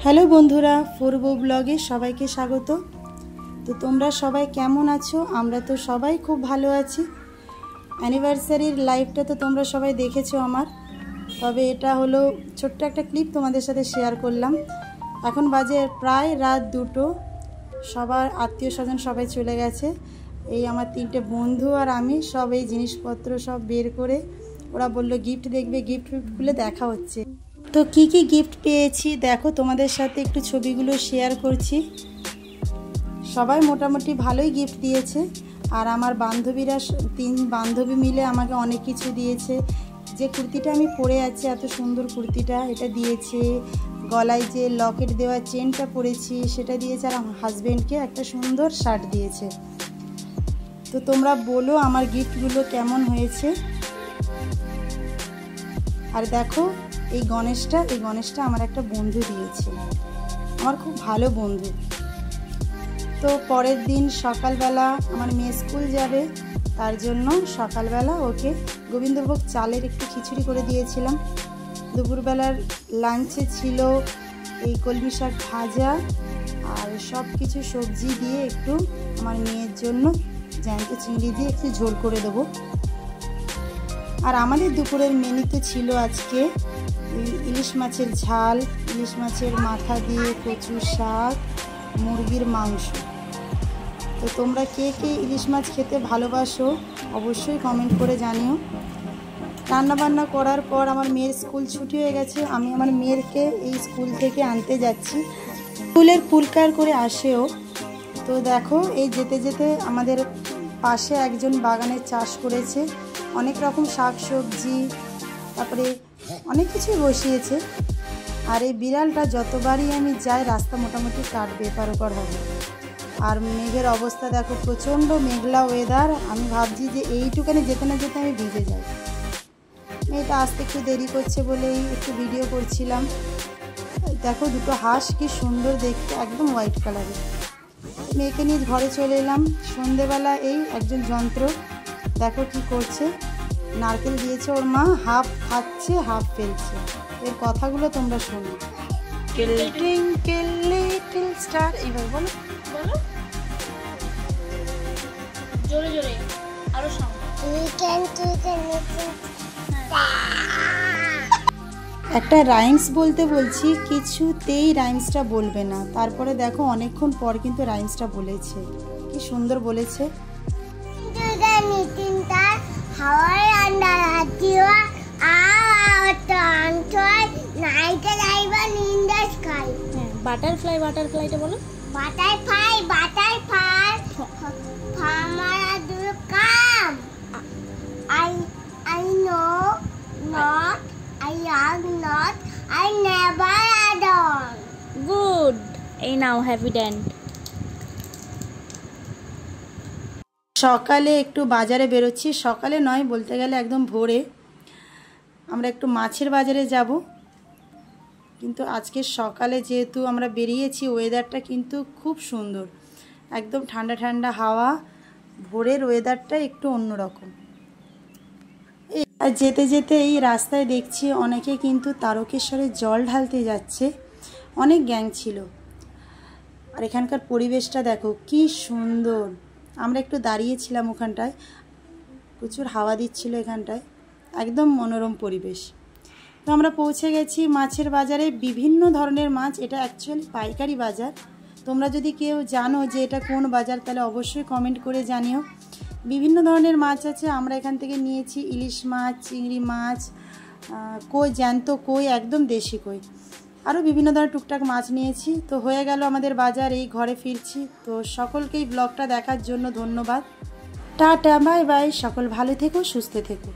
Hello বন্ধুরা, ফুরবো ব্লগে সবাইকে স্বাগত। তো তোমরা সবাই কেমন আছো? আমরা তো সবাই খুব ভালো আছি। অ্যানিভার্সারির লাইভটা তো তোমরা সবাই দেখেছো আমার, তবে এটা হলো ছোট্ট একটা ক্লিপ তোমাদের সাথে শেয়ার করলাম। এখন বাজে প্রায় রাত 2টো, সবার আত্মীয় স্বজন সবাই চলে গেছে। এই আমার 3টে বন্ধু আর আমি সব এই জিনিসপত্র সব বের করে, ওরা বললো গিফট দেখবে, গিফটগুলো দেখা হচ্ছে। তো কি কি গিফট পেয়েছি দেখো, তোমাদের সাথে একটু ছবিগুলো শেয়ার করছি। সবাই মোটামুটি ভালোই গিফট দিয়েছে, আর আমার বান্ধবীরা 3 বান্ধবী মিলে আমাকে অনেক কিছু দিয়েছে। যে কুর্তিটা আমি পরে আছি, এত সুন্দর কুর্তিটা, এটা দিয়েছে। গলায় যে লকেট দেওয়া চেনটা পরেছি সেটা দিয়েছে, আর আমার হাজব্যান্ডকে একটা সুন্দর শার্ট দিয়েছে। তো তোমরা বলো আমার গিফটগুলো কেমন হয়েছে। আর দেখো এই গণেশটা আমার একটা বন্ধু দিয়েছে, আমার খুব ভালো বন্ধু। তো পরের দিন সকালবেলা আমার মেয়ে স্কুল যাবে, তার জন্য সকালবেলা ওকে গোবিন্দভোগ চালের একটু খিচুড়ি করে দিয়েছিলাম। দুপুরবেলার লাঞ্চে ছিল এই কলমি শাক ভাজা আর সব কিছু সবজি দিয়ে একটু আমার মেয়ের জন্য জ্যান্ত চিংড়ি দিয়ে একটু ঝোল করে দেবো। আর আমাদের দুপুরের মেনুতে ছিল আজকে ইলিশ মাছের ঝাল, ইলিশ মাছের মাথা দিয়ে কচু শাক, মুরগির মাংস। তো তোমরা কে কে ইলিশ মাছ খেতে ভালোবাসো অবশ্যই কমেন্ট করে জানিও। রান্নাবান্না করার পর আমার মেয়ের স্কুল ছুটি হয়ে গেছে, আমি আমার মেয়েরকে এই স্কুল থেকে আনতে যাচ্ছি। স্কুলের ফুলকার করে আসেও। তো দেখো এই যেতে যেতে আমাদের পাশে একজন বাগানে চাষ করেছে, অনেক রকম শাক সবজি, তারপরে অনেক কিছুই বসিয়েছে। আর এই বিড়ালটা যতবারই আমি যাই রাস্তা মোটামুটি কাটবে, এপার ওপার হবে। আর মেঘের অবস্থা দেখো, প্রচণ্ড মেঘলা ওয়েদার। আমি ভাবছি যে এইটুখানি যেতে না যেতে আমি ভিজে যাই। মেয়েটা আসতে একটু দেরি করছে বলেই একটু ভিডিও করছিলাম। দেখো দুটো হাঁস কি সুন্দর দেখতে, একদম হোয়াইট কালারের। মেয়েকে নিয়ে ঘরে চলে এলাম। সন্ধেবেলা এই একজন যন্ত্র দেখো কি করছে, নারকেল দিয়েছে ওর মা, হাফ খাচ্ছে হাফ ফেলছে। এর কথাগুলো তোমরা শোনো। লিটল স্টার, এইভাবে বলো বলো জোরে জোরে, আরো একটা রাইমস বলতে বলছি, কিছুতেই রাইমসটা বলবে না। তারপরে দেখো অনেকক্ষণ পর কিন্তু রাইমসটা বলেছে, কি সুন্দর বলেছে। বাটারফ্লাই, বাটারফ্লাইটা বলো। বাটারফ্লাই, বাটারফ্লাই, ফার্মার ডু কাম। I know not, I am not, I never done. Good. এই নাও হ্যাপি ড্যান্ড। সকালে একটু বাজারে বেরোচ্ছি, সকালে নয় বলতে গেলে একদম ভোরে। আমরা একটু মাছের বাজারে যাব, কিন্তু আজকে সকালে যেহেতু আমরা বেরিয়েছি, ওয়েদারটা কিন্তু খুব সুন্দর, একদম ঠান্ডা ঠান্ডা হাওয়া, ভোরের ওয়েদারটা একটু অন্যরকম। আর যেতে যেতে এই রাস্তায় দেখছি অনেকে কিন্তু তারকেশ্বরে জল ঢালতে যাচ্ছে, অনেক গ্যাং ছিল। আর এখানকার পরিবেশটা দেখো কি সুন্দর। আমরা একটু দাঁড়িয়েছিলাম ওখানটায়, প্রচুর হাওয়া দিচ্ছিল এখানটায়, একদম মনোরম পরিবেশ। তো আমরা পৌঁছে গেছি মাছের বাজারে, বিভিন্ন ধরনের মাছ। এটা অ্যাকচুয়ালি পাইকারি বাজার। তোমরা যদি কেউ জানো যে এটা কোন বাজার, তাহলে অবশ্যই কমেন্ট করে জানিও। বিভিন্ন ধরনের মাছ আছে, আমরা এখান থেকে নিয়েছি ইলিশ মাছ, চিংড়ি মাছ, কই, জ্যান্ত কই, একদম দেশি কই, আরও বিভিন্ন ধরনের টুকটাক মাছ নিয়েছি। তো হয়ে গেল আমাদের বাজার, এই ঘরে ফিরছি। তো সকলকেই ব্লগটা দেখার জন্য ধন্যবাদ। টাটা, বাই বাই, সকল ভালো থেকো, সুস্থ থেকো।